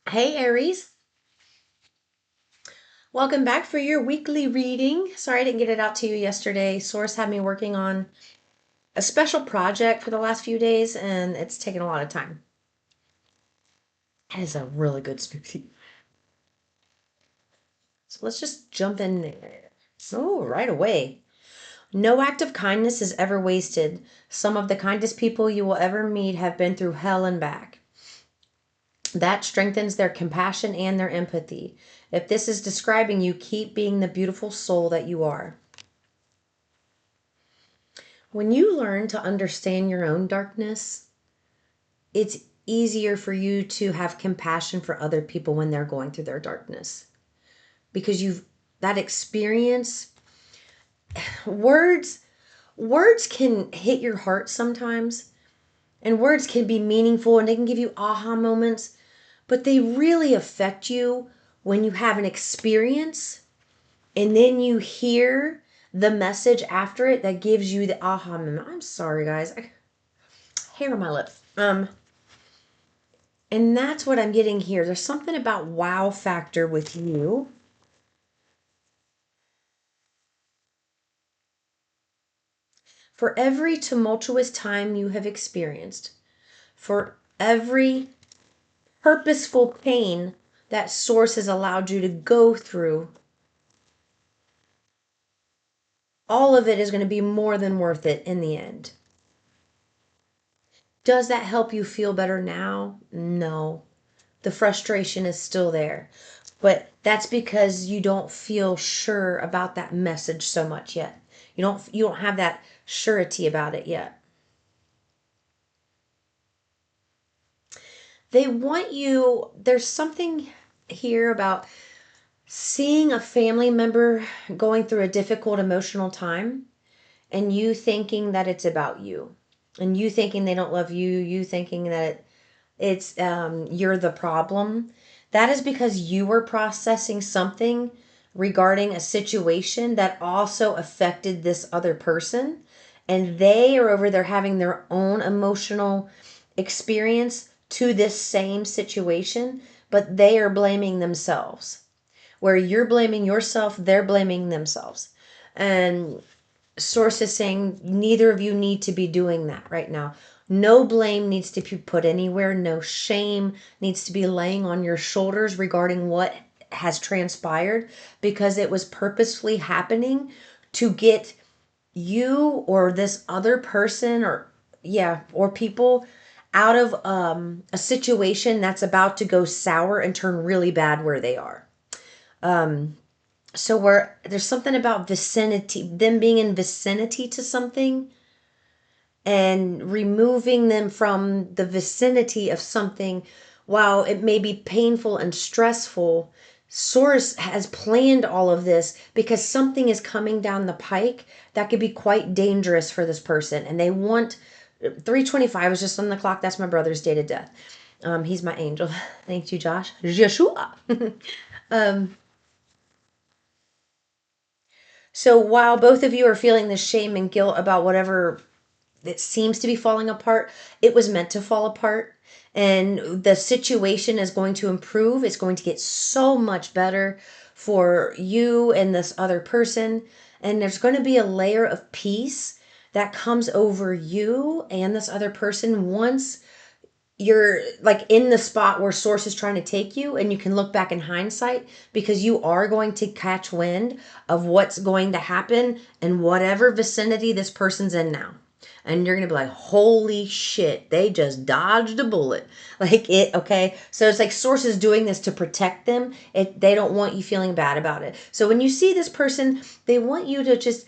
Hey Aries, welcome back for your weekly reading. Sorry I didn't get it out to you yesterday. Source had me working on a special project for the last few days and it's taken a lot of time. That is a really good smoothie. So let's just jump in there. Oh, right away. No act of kindness is ever wasted. Some of the kindest people you will ever meet have been through hell and back. That strengthens their compassion and their empathy. If this is describing you, keep being the beautiful soul that you are. When you learn to understand your own darkness, it's easier for you to have compassion for other people when they're going through their darkness. Because you've that experience, words words can hit your heart sometimes, and words can be meaningful and they can give you aha moments, but they really affect you when you have an experience and then you hear the message after it that gives you the aha moment. I'm sorry guys. Hair on my lips. And that's what I'm getting here. There's something about wow factor with you. For every tumultuous time you have experienced, for every purposeful pain that source has allowed you to go through, all of it is going to be more than worth it in the end. Does that help you feel better now? No. The frustration is still there. But that's because you don't feel sure about that message so much yet. You don't have that surety about it yet. They want you, there's something here about seeing a family member going through a difficult emotional time and you thinking that it's about you and you thinking they don't love you, you thinking that it's you're the problem. That is because you were processing something regarding a situation that also affected this other person, and they are over there having their own emotional experience to this same situation, but they are blaming themselves. Where you're blaming yourself, they're blaming themselves. And source is saying neither of you need to be doing that right now. No blame needs to be put anywhere. No shame needs to be laying on your shoulders regarding what has transpired, because it was purposefully happening to get you or this other person or people out of a situation that's about to go sour and turn really bad where they are. So where there's something about vicinity, them being in vicinity to something and removing them from the vicinity of something, while it may be painful and stressful, Source has planned all of this because something is coming down the pike that could be quite dangerous for this person. And they want 325 is just on the clock. That's my brother's date of death. He's my angel. Thank you, Josh. Yeshua. So while both of you are feeling the shame and guilt about whatever that seems to be falling apart, it was meant to fall apart. And the situation is going to improve. It's going to get so much better for you and this other person. And there's going to be a layer of peace that comes over you and this other person once you're like in the spot where source is trying to take you, and you can look back in hindsight, because you are going to catch wind of what's going to happen in whatever vicinity this person's in now. And you're going to be like, holy shit, they just dodged a bullet. Like it, okay? So it's like source is doing this to protect them. They don't want you feeling bad about it. So when you see this person, they want you to just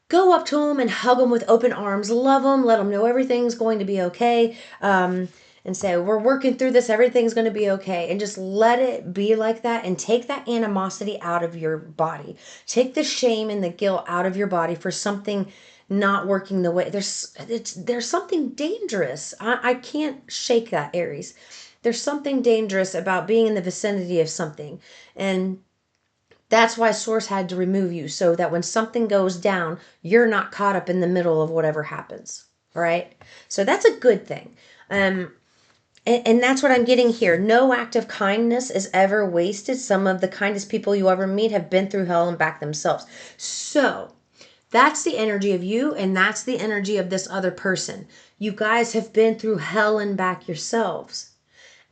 go up to them and hug them with open arms, love them, let them know everything's going to be okay. And say, we're working through this, everything's going to be okay. And just let it be like that, and take that animosity out of your body. Take the shame and the guilt out of your body for something not working the way. There's something dangerous. I can't shake that, Aries. There's something dangerous about being in the vicinity of something. And that's why source had to remove you, so that when something goes down, you're not caught up in the middle of whatever happens. All right? So that's a good thing. And that's what I'm getting here. No act of kindness is ever wasted. Some of the kindest people you ever meet have been through hell and back themselves. So that's the energy of you, and that's the energy of this other person. You guys have been through hell and back yourselves.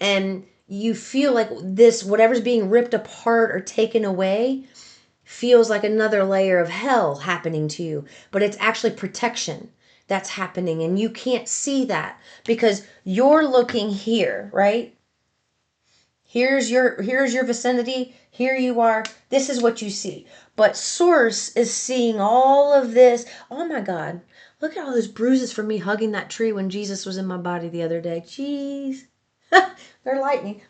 And you feel like this, whatever's being ripped apart or taken away, feels like another layer of hell happening to you, but it's actually protection that's happening, and you can't see that because you're looking here, right? Here's your vicinity, here you are, this is what you see. But source is seeing all of this. Oh my God, look at all those bruises from me hugging that tree when Jesus was in my body the other day. Jeez. They're lightning.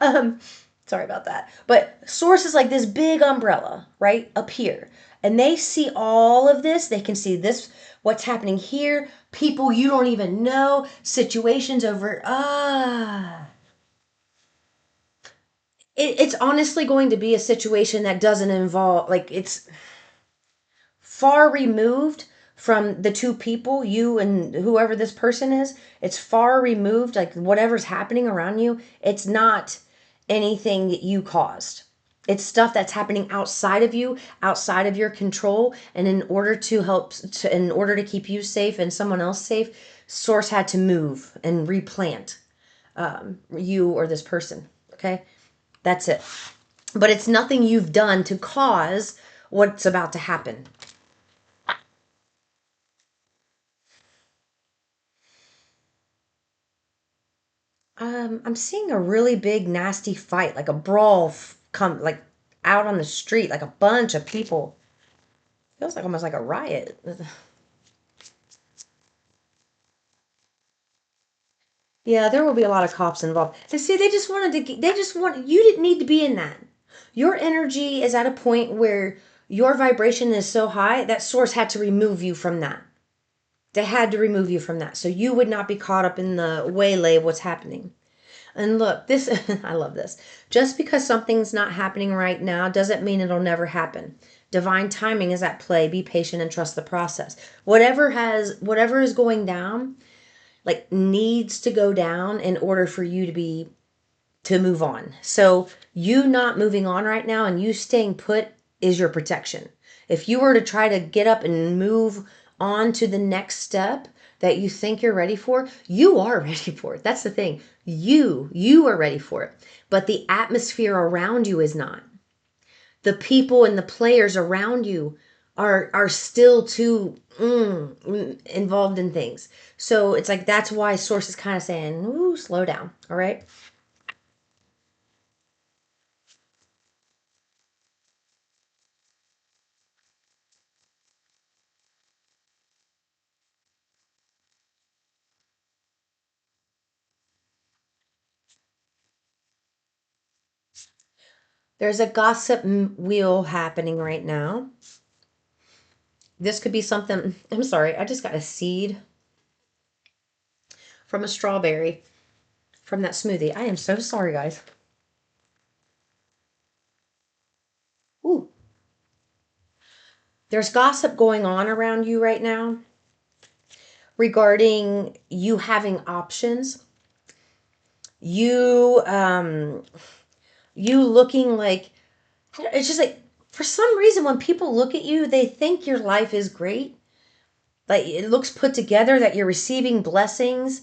Um, Sorry about that. But source is like this big umbrella, right? Up here. And they see all of this. They can see this, what's happening here, people you don't even know, situations over. It's honestly going to be a situation that doesn't involve, like, it's far removed from the two people, you and whoever this person is. It's far removed, like whatever's happening around you. It's not anything that you caused. It's stuff that's happening outside of you, outside of your control. And in order to in order to keep you safe and someone else safe, Source had to move and replant you or this person. Okay, that's it. But it's nothing you've done to cause what's about to happen. I'm seeing a really big, nasty fight, like a brawl, come like out on the street, like a bunch of people. Feels like almost like a riot. Yeah, there will be a lot of cops involved. And see, they just wanted to. They just want you didn't need to be in that. Your energy is at a point where your vibration is so high that Source had to remove you from that. They had to remove you from that, so you would not be caught up in the waylay of what's happening. And look, this, I love this. Just because something's not happening right now doesn't mean it'll never happen. Divine timing is at play. Be patient and trust the process. Whatever is going down, like needs to go down in order for you to move on. So you not moving on right now and you staying put is your protection. If you were to try to get up and move on to the next step that you think you're ready for, you are ready for it. That's the thing. You are ready for it. But the atmosphere around you is not. The people and the players around you are still too involved in things. So it's like that's why Source is kind of saying, ooh, slow down. All right. There's a gossip wheel happening right now. This could be something. I'm sorry, I just got a seed from a strawberry from that smoothie. I am so sorry, guys. Ooh. There's gossip going on around you right now regarding you having options. You you looking like, it's just like for some reason when people look at you, they think your life is great. Like it looks put together, that you're receiving blessings,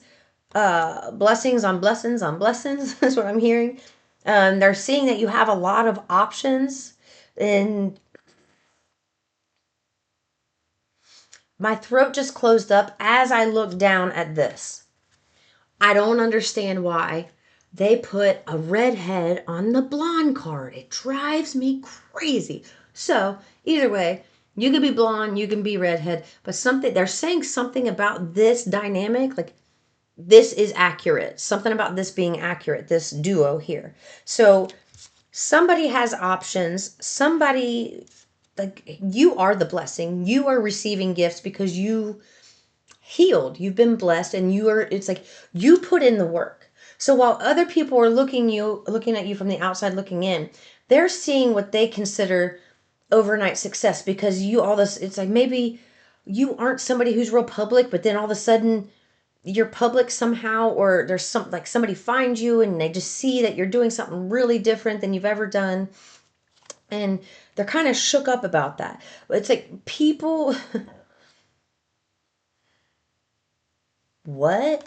blessings on blessings on blessings. That's what I'm hearing. They're seeing that you have a lot of options. And my throat just closed up as I looked down at this. I don't understand why they put a redhead on the blonde card. It drives me crazy. So either way, you can be blonde, you can be redhead, but something they're saying something about this dynamic, like this is accurate. Something about this being accurate, this duo here. So somebody has options. Somebody, like, you are the blessing. You are receiving gifts because you healed. You've been blessed, and it's like you put in the work. So while other people are looking at you from the outside looking in, they're seeing what they consider overnight success because you all this, it's like maybe you aren't somebody who's real public, but then all of a sudden you're public somehow, or there's some, like somebody finds you and they just see that you're doing something really different than you've ever done, and they're kind of shook up about that. It's like people, what?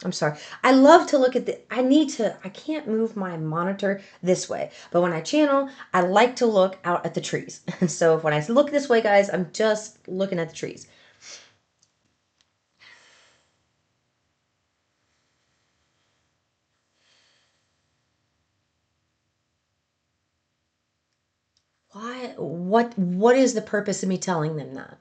I'm sorry. I love to look at I can't move my monitor this way, but when I channel, I like to look out at the trees. And so when I look this way, guys, I'm just looking at the trees. Why? What is the purpose of me telling them that?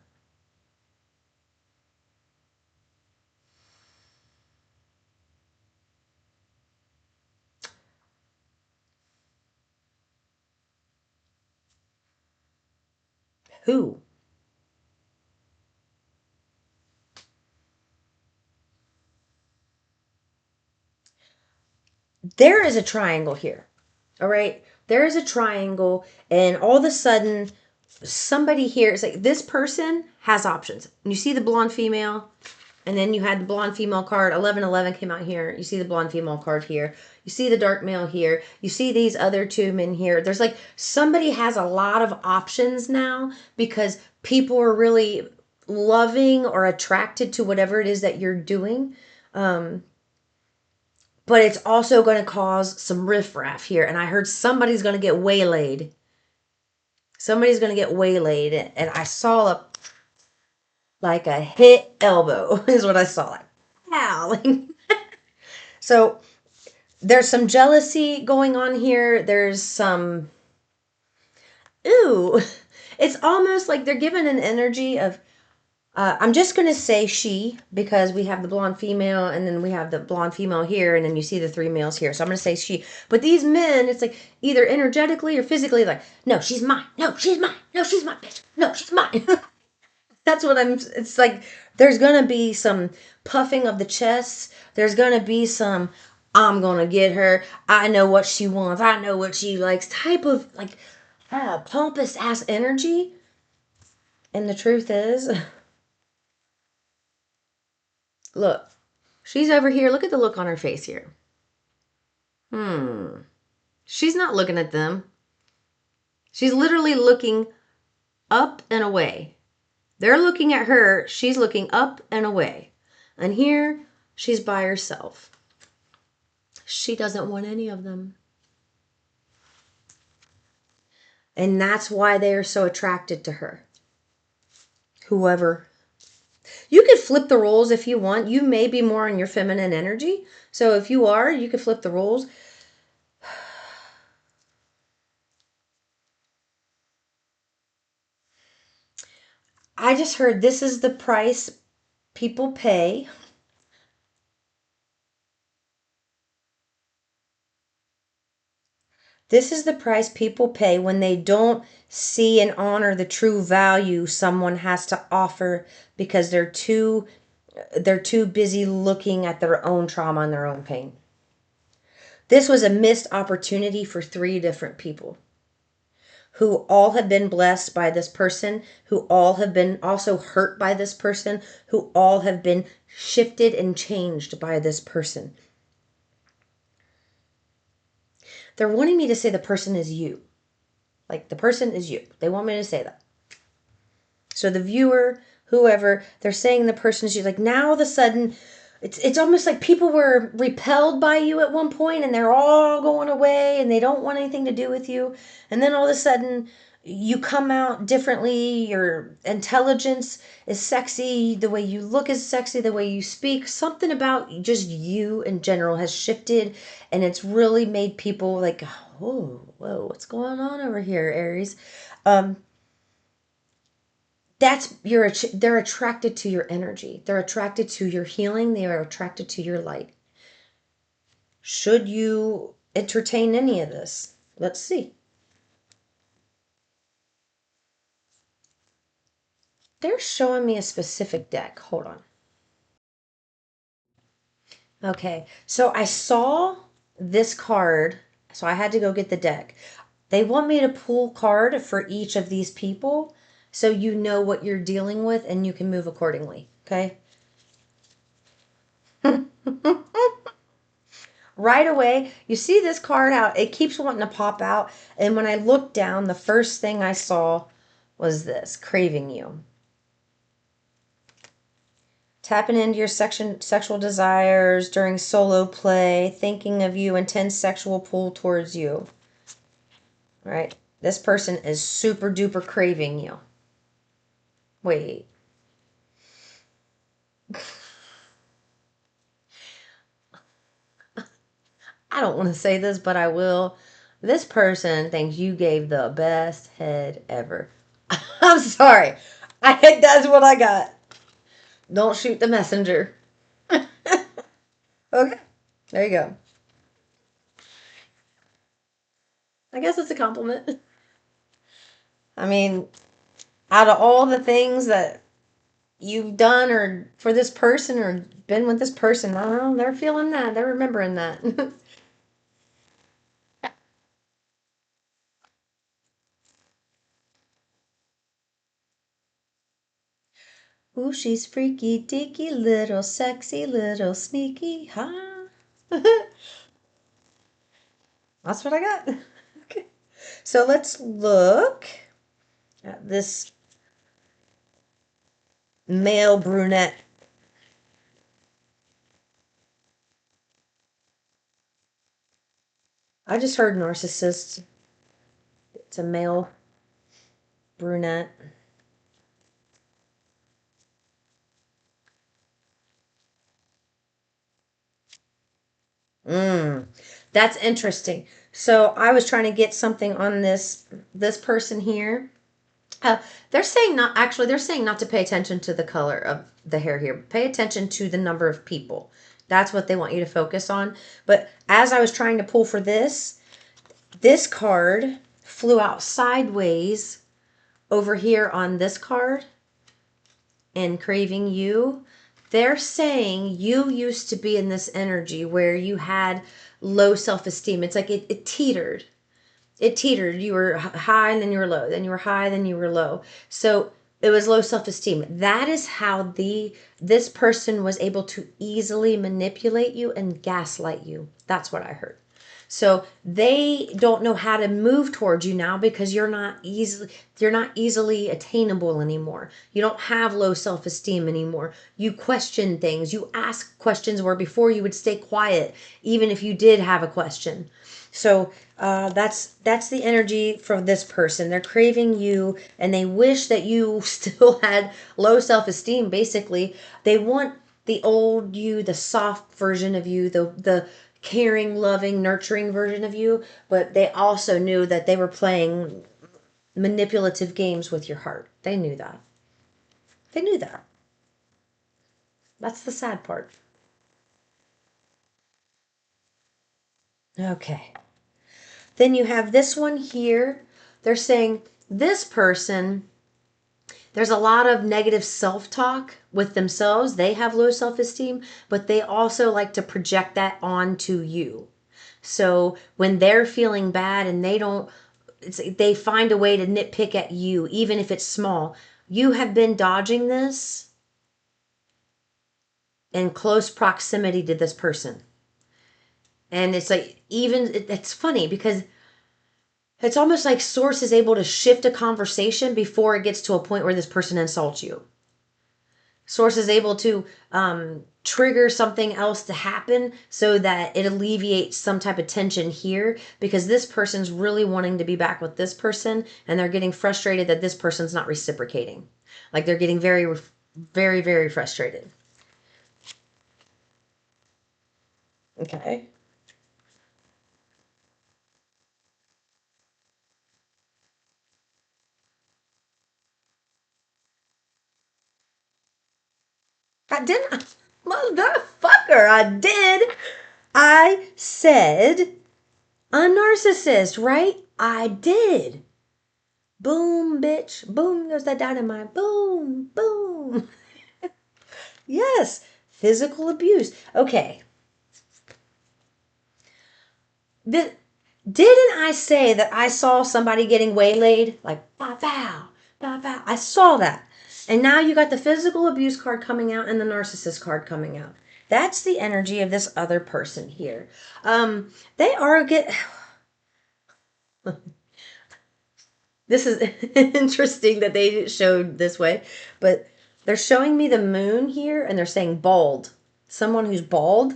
Who? There is a triangle here. All right? There is a triangle, and all of a sudden somebody here is like, this person has options. You see the blonde female, and then you had the blonde female card. 1111 came out here. You see the blonde female card here. You see the dark male here. You see these other two men here. There's like, somebody has a lot of options now because people are really loving or attracted to whatever it is that you're doing. But it's also going to cause some riffraff here. And I heard somebody's going to get waylaid. Somebody's going to get waylaid. And I saw like a hit elbow is what I saw. Like, ow. So there's some jealousy going on here. There's some, ooh, it's almost like they're given an energy of, I'm just going to say she, because we have the blonde female and then we have the blonde female here, and then you see the three males here. So I'm going to say she. But these men, it's like either energetically or physically, like, no, she's mine. No, she's mine. No, she's my bitch. No, she's mine. That's what it's like, there's going to be some puffing of the chest. There's going to be some, I'm going to get her. I know what she wants. I know what she likes type of like pompous ass energy. And the truth is, look, she's over here. Look at the look on her face here. She's not looking at them. She's literally looking up and away. They're looking at her. She's looking up and away. And here, she's by herself. She doesn't want any of them. And that's why they are so attracted to her. Whoever. You could flip the roles if you want. You may be more in your feminine energy. So if you are, you could flip the roles. I just heard this is the price people pay. This is the price people pay when they don't see and honor the true value someone has to offer because they're too busy looking at their own trauma and their own pain. This was a missed opportunity for three different people who all have been blessed by this person, who all have been also hurt by this person, who all have been shifted and changed by this person. They're wanting me to say the person is you. Like, the person is you. They want me to say that. So the viewer, whoever, they're saying the person is you. Like, now all of a sudden, it's almost like people were repelled by you at one point and they're all going away and they don't want anything to do with you. And then all of a sudden, you come out differently. Your intelligence is sexy. The way you look is sexy. The way you speak. Something about just you in general has shifted. And it's really made people like, oh, whoa, what's going on over here, Aries? They're attracted to your energy. They're attracted to your healing. They are attracted to your light. Should you entertain any of this? Let's see. They're showing me a specific deck. Hold on. Okay, so I saw this card, so I had to go get the deck. They want me to pull card for each of these people so you know what you're dealing with and you can move accordingly, okay? Right away, you see this card out. It keeps wanting to pop out. And when I looked down, the first thing I saw was this, craving you. Tapping into your sexual desires during solo play, thinking of you, intense sexual pull towards you. All right? This person is super duper craving you. Wait. I don't want to say this, but I will. This person thinks you gave the best head ever. I'm sorry. That's what I got. Don't shoot the messenger. Okay. There you go. I guess it's a compliment. I mean, out of all the things that you've done or for this person or been with this person, I don't know, they're feeling that. They're remembering that. Ooh, she's freaky, deaky, little sexy, little sneaky, huh? That's what I got. Okay. So let's look at this male brunette. I just heard narcissist. It's a male brunette. That's interesting. So I was trying to get something on this person here. Uh, they're saying not actually. They're saying not to pay attention to the color of the hair here. Pay attention to the number of people. That's what they want you to focus on. But as I was trying to pull for this card flew out sideways over here on this card and craving you. They're saying you used to be in this energy where you had low self-esteem. It's like it teetered. It teetered. You were high and then you were low. Then you were high, then you were low. So it was low self-esteem. That is how this person was able to easily manipulate you and gaslight you. That's what I heard. So they don't know how to move towards you now because you're not easily attainable anymore. You don't have low self-esteem anymore. You question things. You ask questions where before you would stay quiet, even if you did have a question. So that's the energy from this person. They're craving you, and they wish that you still had low self-esteem. Basically, they want the old you, the soft version of you, the caring, loving, nurturing version of you. But they also knew that they were playing manipulative games with your heart. They knew that. They knew that. That's the sad part. Okay. Then you have this one here. They're saying this person, there's a lot of negative self-talk with themselves. They have low self-esteem, but they also like to project that onto you. So when they're feeling bad and they find a way to nitpick at you, even if it's small. You have been dodging this in close proximity to this person. And it's like, it's funny because it's almost like Source is able to shift a conversation before it gets to a point where this person insults you. Source is able to trigger something else to happen so that it alleviates some type of tension here because this person's really wanting to be back with this person and they're getting frustrated that this person's not reciprocating. Like they're getting very, very, very frustrated. Okay. I didn't. Motherfucker, I did. I said a narcissist, right? I did. Boom, bitch. Boom goes that dynamite. Boom, boom. Yes, physical abuse. Okay. Didn't I say that I saw somebody getting waylaid? Like, bow, bow, bow, bow. I saw that. And now you got the physical abuse card coming out and the narcissist card coming out. That's the energy of this other person here. They are get. This is interesting that they showed this way, but they're showing me the moon here, and they're saying bald. Someone who's bald,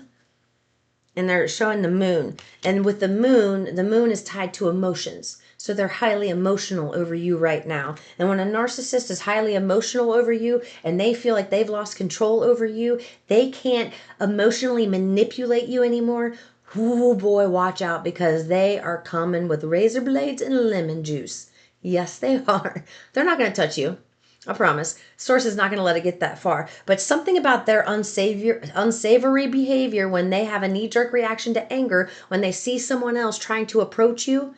and they're showing the moon. And with the moon is tied to emotions. So they're highly emotional over you right now. And when a narcissist is highly emotional over you and they feel like they've lost control over you, they can't emotionally manipulate you anymore. Oh boy, watch out, because they are coming with razor blades and lemon juice. Yes, they are. They're not going to touch you. I promise. Source is not going to let it get that far. But something about their unsavory behavior when they have a knee-jerk reaction to anger, when they see someone else trying to approach you,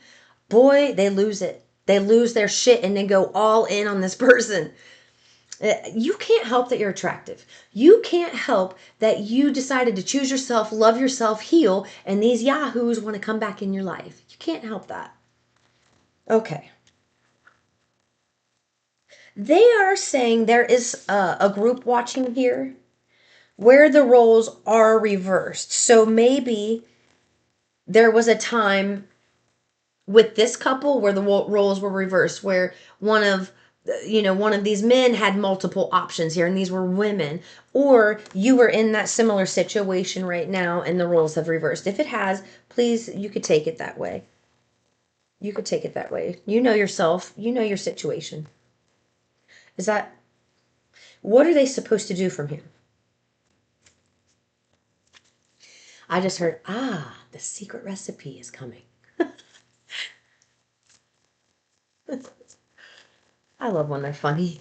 boy, they lose it. They lose their shit and they go all in on this person. You can't help that you're attractive. You can't help that you decided to choose yourself, love yourself, heal, and these yahoos want to come back in your life. You can't help that. Okay. They are saying there is a group watching here where the roles are reversed. So maybe there was a time with this couple where the roles were reversed, where one of these men had multiple options here and these were women, or you were in that similar situation right now and the roles have reversed. If it has, please, you could take it that way. You could take it that way. You know yourself, you know your situation. Is that, what are they supposed to do from here? I just heard, the secret recipe is coming. I love when they're funny.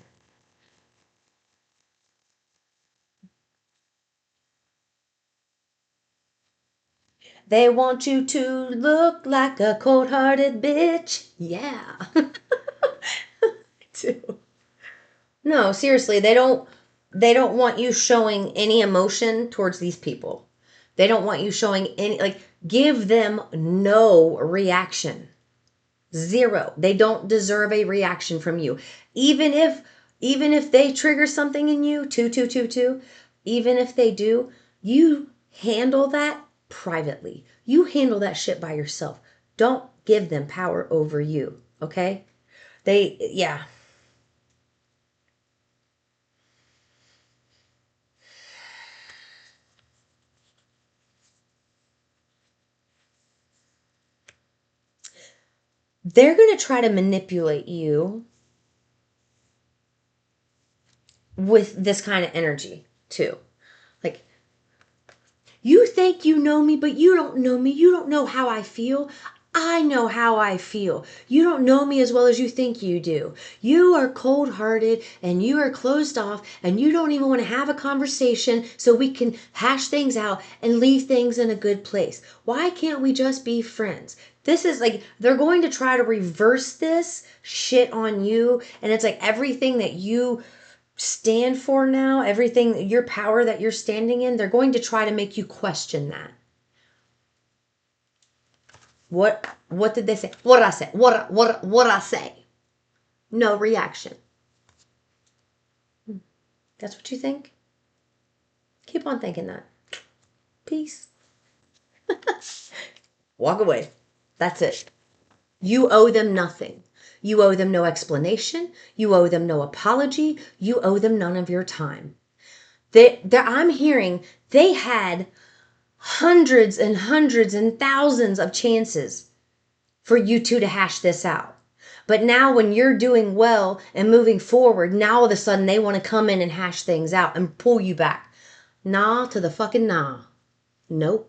They want you to look like a cold-hearted bitch. Yeah. Too. No, seriously, they don't want you showing any emotion towards these people. They don't want you showing any, like, give them no reaction. Zero. They don't deserve a reaction from you. Even if they trigger something in you, two, even if they do, you handle that privately. You handle that shit by yourself. Don't give them power over you, okay? Yeah. They're going to try to manipulate you with this kind of energy, too. Like, you think you know me, but you don't know me. You don't know how I feel. I know how I feel. You don't know me as well as you think you do. You are cold-hearted and you are closed off and you don't even want to have a conversation so we can hash things out and leave things in a good place. Why can't we just be friends? This is like, they're going to try to reverse this shit on you, and it's like everything that you stand for now, everything, your power that you're standing in, they're going to try to make you question that. What did they say? What did I say? What did I say? No reaction. That's what you think? Keep on thinking that. Peace. Walk away. That's it. You owe them nothing. You owe them no explanation. You owe them no apology. You owe them none of your time. I'm hearing they had hundreds and hundreds and thousands of chances for you two to hash this out. But now when you're doing well and moving forward, now all of a sudden they want to come in and hash things out and pull you back. Nah to the fucking nah. Nope.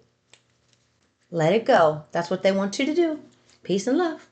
Let it go. That's what they want you to do. Peace and love.